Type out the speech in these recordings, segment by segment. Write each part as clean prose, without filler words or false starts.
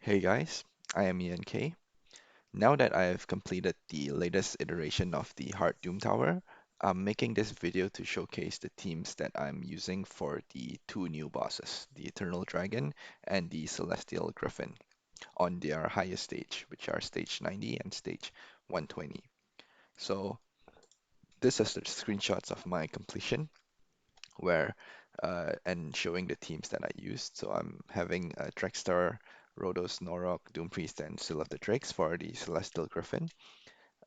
Hey guys, I am Ian K. Now that I've completed the latest iteration of the Heart Doom Tower, I'm making this video to showcase the teams that I'm using for the two new bosses, the Eternal Dragon and the Celestial Griffin, on their highest stage, which are stage 90 and stage 120. So this is the screenshots of my completion where and showing the teams that I used. So I'm having Dragstar, Rhodos, Noroc, Doompriest, and Seal of the Drakes for the Celestial Griffin.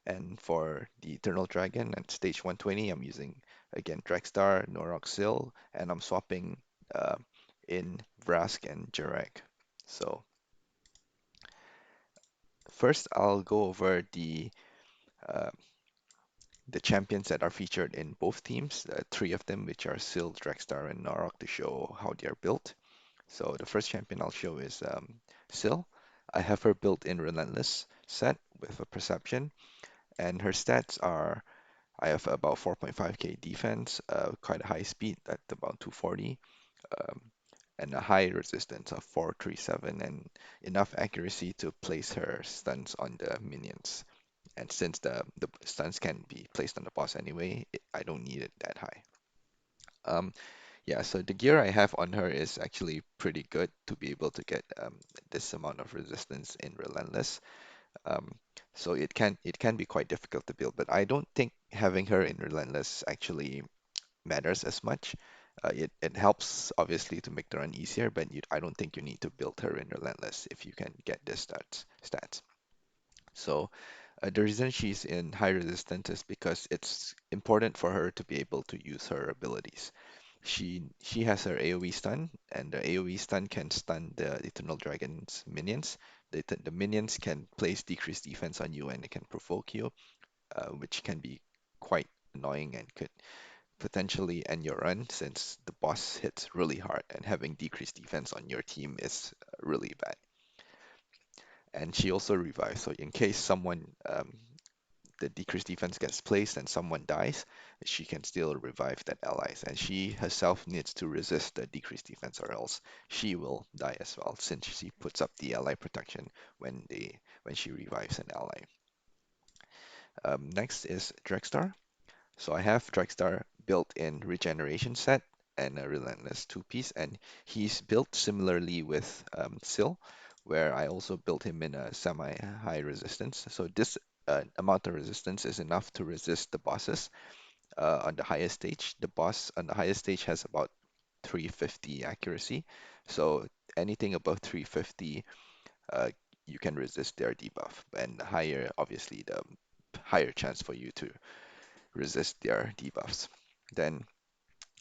And for the Eternal Dragon at stage 120, I'm using again Dragstar, Noroc, Seal, and I'm swapping uh, in Vrask and Jarek. So first I'll go over uh, the champions that are featured in both teams, three of them, which are Seal, Dragstar, and Noroc, to show how they are built. So the first champion I'll show is Syl. I have her built in Relentless set with a Perception, and her stats are I have about 4.5k defense, quite a high speed at about 240, um, and a high resistance of 437, and enough accuracy to place her stuns on the minions. And since the stuns can be placed on the boss anyway, I don't need it that high. Um, Yeah, so the gear I have on her is actually pretty good to be able to get this amount of resistance in Relentless. Um, so it can be quite difficult to build, but I don't think having her in Relentless actually matters as much. It helps obviously to make the run easier, but I don't think you need to build her in Relentless if you can get this stats. So the reason she's in high resistance is because it's important for her to be able to use her abilities. She has her AoE stun, and the AoE stun can stun the Eternal Dragon's minions. The minions can place decreased defense on you, and it can provoke you, which can be quite annoying and could potentially end your run since the boss hits really hard, and having decreased defense on your team is really bad. And she also revives, so in case the decreased defense gets placed and someone dies, she can still revive that allies. And she herself needs to resist the decreased defense or else she will die as well, since she puts up the ally protection when she revives an ally. Next is Dragstar. So I have Dragstar built in regeneration set and a relentless two-piece, and he's built similarly with Syl, where I also built him in a semi-high resistance. So this amount of resistance is enough to resist the bosses on the highest stage. The boss on the highest stage has about 350 accuracy, so anything above 350, uh, you can resist their debuff, and higher, obviously, the higher chance for you to resist their debuffs. Then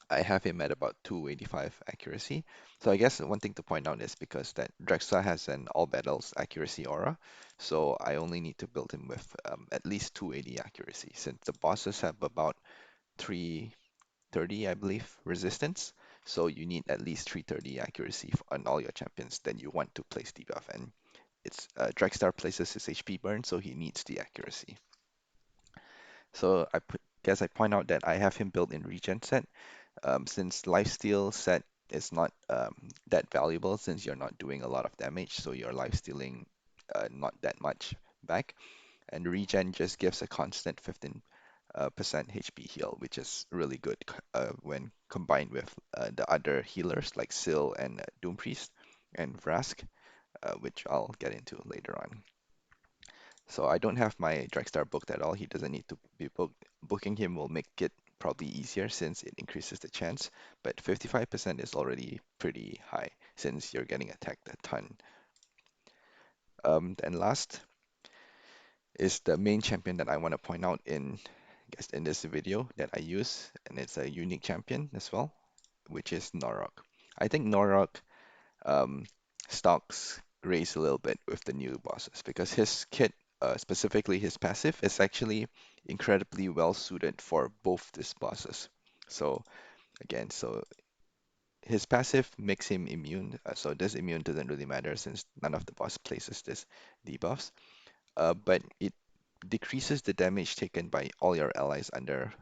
I have him at about 285 accuracy. So I guess one thing to point out is because that Drexler has an all battles accuracy aura, so I only need to build him with at least 280 accuracy, since the bosses have about 330, I believe, resistance. So you need at least 330 accuracy on all your champions. Then you want to place debuff, and it's Dragstar places his HP burn, so he needs the accuracy. So guess I point out that I have him built in regen set, since lifesteal set is not that valuable since you're not doing a lot of damage, so you're lifestealing not that much back, and regen just gives a constant 15 percent HP heal, which is really good when combined with the other healers like Syl and Doompriest and Vrask, which I'll get into later on. So I don't have my Dragstar booked at all. He doesn't need to be booked. Booking him will make it probably easier since it increases the chance, but 55% is already pretty high since you're getting attacked a ton. And last is the main champion that I want to point out in this video that I use, and it's a unique champion as well, which is Noroc. I think Noroc um, stocks raise a little bit with the new bosses because his kit, specifically his passive, is actually incredibly well suited for both these bosses. So again, so his passive makes him immune. So this immune doesn't really matter since none of the boss places this debuffs. But it decreases the damage taken by all your allies under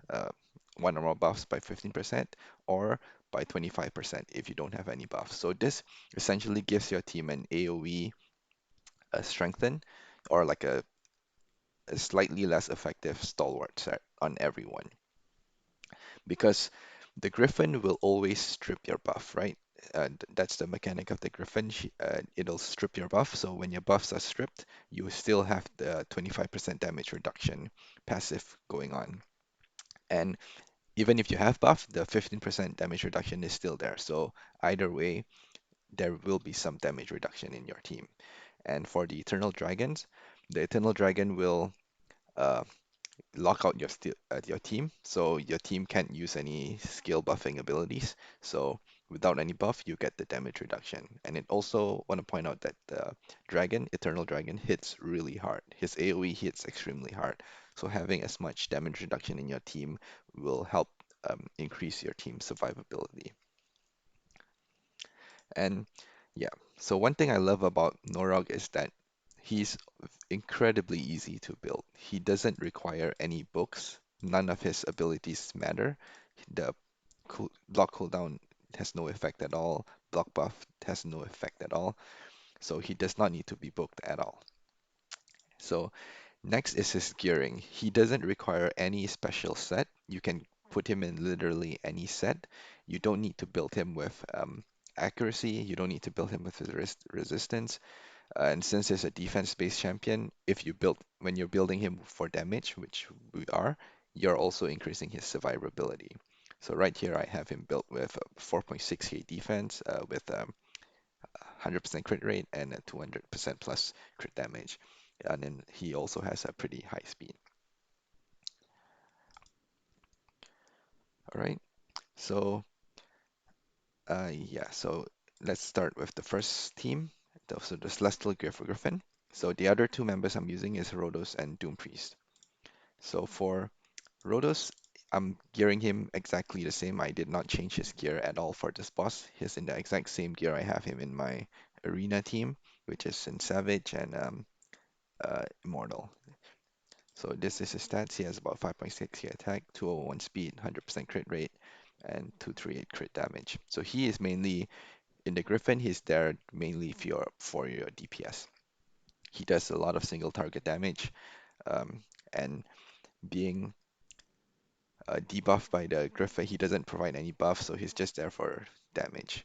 one or more buffs by 15% or by 25% if you don't have any buffs. So this essentially gives your team an AoE strengthen or like a slightly less effective stalwart set on everyone because the Griffin will always strip your buff, right? That's the mechanic of the Griffin. It'll strip your buff, so when your buffs are stripped, you still have the 25% damage reduction passive going on. And even if you have buff, the 15% damage reduction is still there. So either way, there will be some damage reduction in your team. And for the Eternal Dragons, the Eternal Dragon will uh, lock out your team, so your team can't use any skill buffing abilities. So without any buff, you get the damage reduction. And it also want to point out that the Eternal Dragon, hits really hard. His AoE hits extremely hard. So having as much damage reduction in your team will help increase your team's survivability. And yeah, so one thing I love about Norog is that he's incredibly easy to build. He doesn't require any books. None of his abilities matter. The block cooldown has no effect at all. Block buff has no effect at all. So he does not need to be booked at all. So next is his gearing. He doesn't require any special set. You can put him in literally any set. You don't need to build him with accuracy. You don't need to build him with resistance. And since he's a defense-based champion, if you build when you're building him for damage, which we are, you're also increasing his survivability. So right here, I have him built with 4.6k defense, with 100% crit rate and a 200% plus crit damage. And then he also has a pretty high speed. All right. So yeah. So let's start with the first team. So the Celestial Griffin. So the other two members I'm using is Rhodos and Doom Priest. So for Rhodos, I'm gearing him exactly the same. I did not change his gear at all for this boss. He's in the exact same gear I have him in my arena team, which is in Savage and Immortal. So this is his stats. He has about 5.6k attack, 201 speed, 100% crit rate, and 238 crit damage. So he is mainly in the Griffin. He's there mainly for your DPS. He does a lot of single target damage, and being debuffed by the Griffin. He doesn't provide any buff, so he's just there for damage.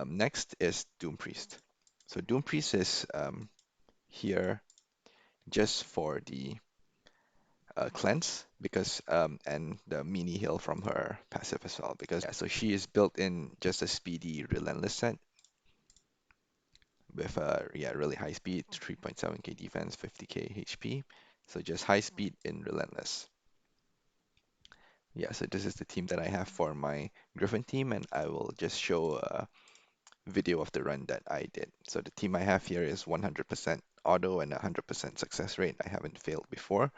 Next is Doom Priest. So Doom Priest is here just for the cleanse because and the mini heal from her passive as well. Because yeah, so she is built in just a speedy relentless set with yeah really high speed, 3.7k defense, 50k HP. So just high speed in relentless. Yeah, so this is the team that I have for my Griffin team, and I will just show a video of the run that I did. So the team I have here is 100% auto and 100% success rate. I haven't failed before.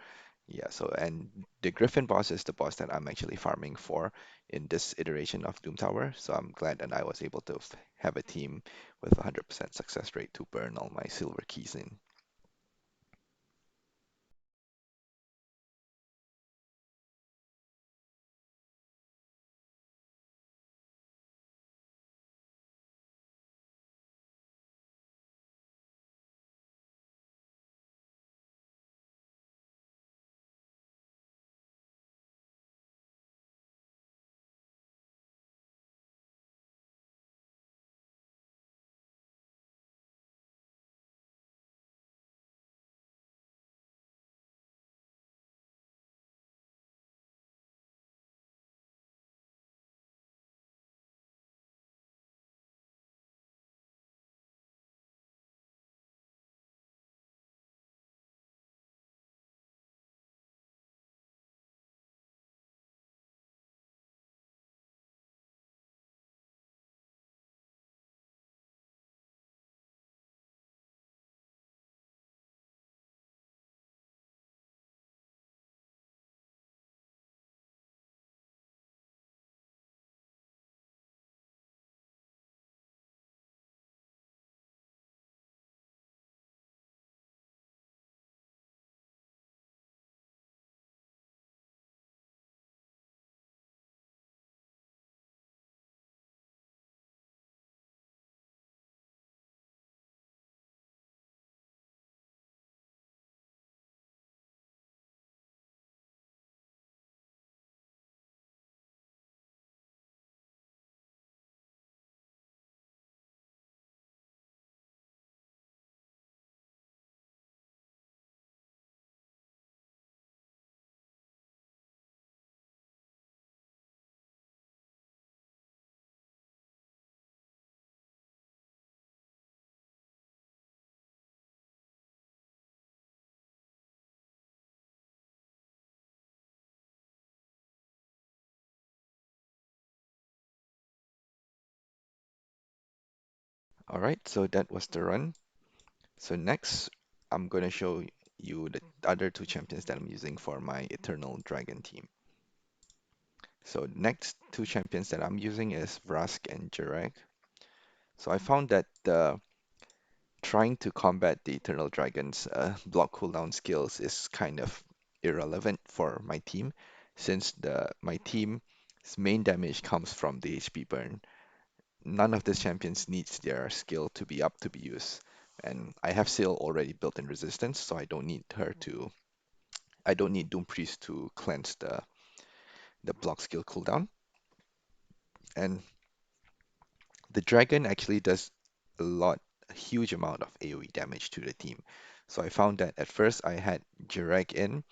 Yeah, so and the Griffin boss is the boss that I'm actually farming for in this iteration of Doom Tower. So I'm glad that I was able to have a team with 100% success rate to burn all my silver keys in. All right, so that was the run. So next, I'm going to show you the other two champions that I'm using for my Eternal Dragon team. So next two champions that I'm using is Vrask and Jarag. So I found that trying to combat the Eternal Dragon's block cooldown skills is kind of irrelevant for my team, since my team's main damage comes from the HP burn. None of the champions needs their skill to be up to be used. And I have Seal already built in resistance, so I don't need Doom Priest to cleanse the block skill cooldown. And the dragon actually does a huge amount of AoE damage to the team. So I found that at first I had Jirek in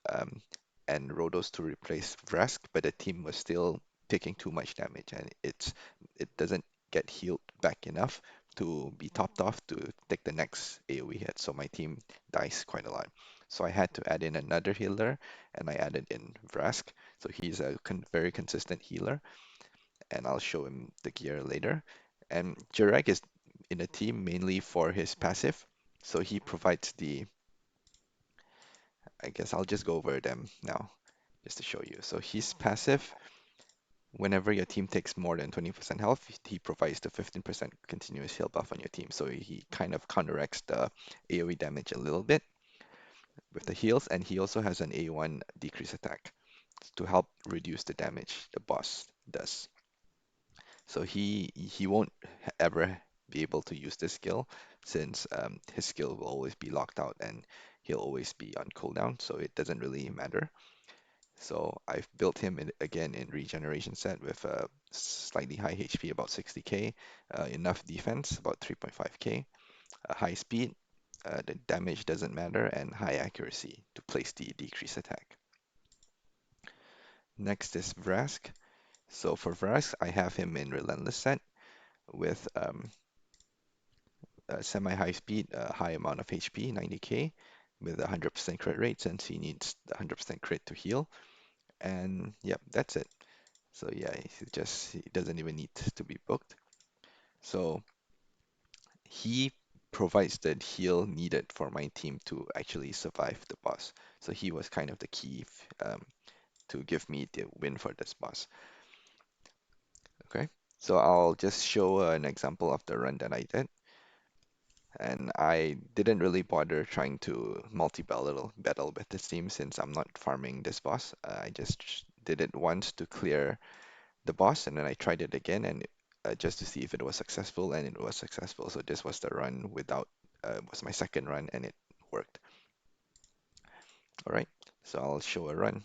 um, and Rhodos to replace Vrask, but the team was still taking too much damage, and it doesn't get healed back enough to be topped off to take the next AoE hit. So my team dies quite a lot. So I had to add in another healer, and I added in Vrask. So he's a very consistent healer, and I'll show him the gear later. And Jirek is in a team mainly for his passive, so he provides I guess I'll just go over them now just to show you. So his passive, whenever your team takes more than 20% health, he provides the 15% continuous heal buff on your team. So he kind of counteracts the AoE damage a little bit with the heals, and he also has an A1 decrease attack to help reduce the damage the boss does. So he won't ever be able to use this skill since his skill will always be locked out and he'll always be on cooldown, so it doesn't really matter. So I've built him again in regeneration set with a slightly high HP, about 60k, enough defense, about 3.5k, high speed, the damage doesn't matter, and high accuracy to place the decrease attack. Next is Vrask. So for Vrask, I have him in Relentless set with semi-high speed, high amount of HP, 90k, with 100% crit rate since he needs the 100% crit to heal. And yep, that's it. So yeah, he doesn't even need to be booked. So he provides the heal needed for my team to actually survive the boss. So he was kind of the key to give me the win for this boss. Okay, so I'll just show an example of the run that I did. And I didn't really bother trying to battle with this team since I'm not farming this boss. I just did it once to clear the boss, and then I tried it again and just to see if it was successful, and it was successful. So this was the run was my second run, and it worked. All right, so I'll show a run.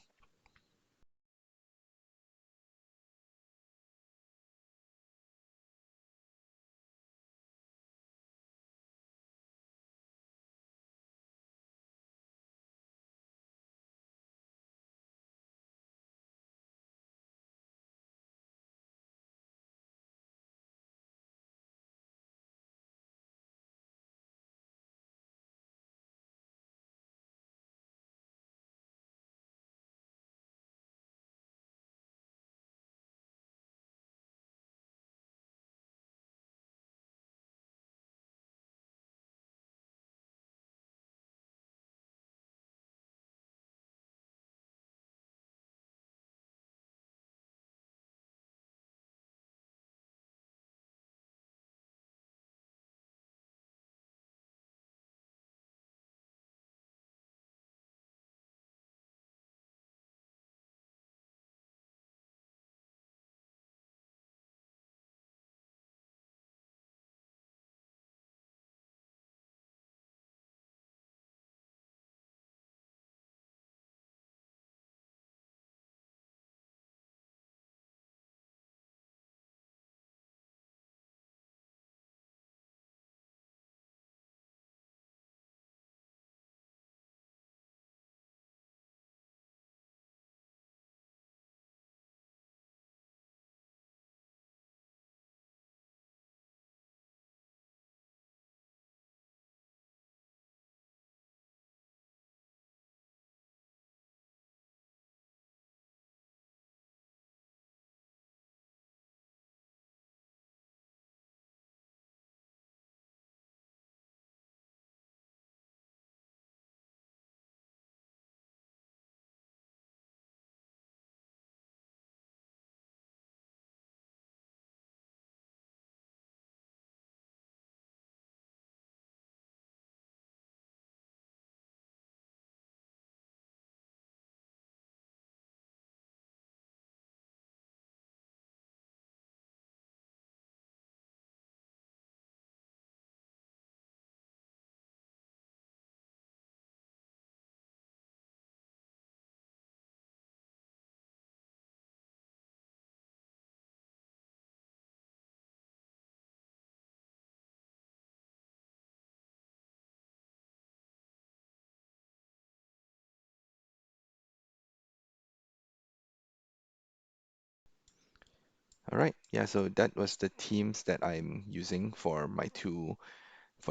All right, yeah, so that was the teams that I'm using for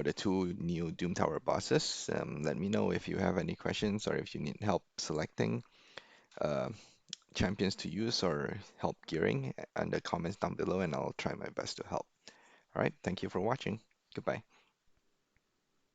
the two new Doom Tower bosses. Let me know if you have any questions or if you need help selecting uh, champions to use or help gearing in the comments down below, and I'll try my best to help. All right, thank you for watching. Goodbye.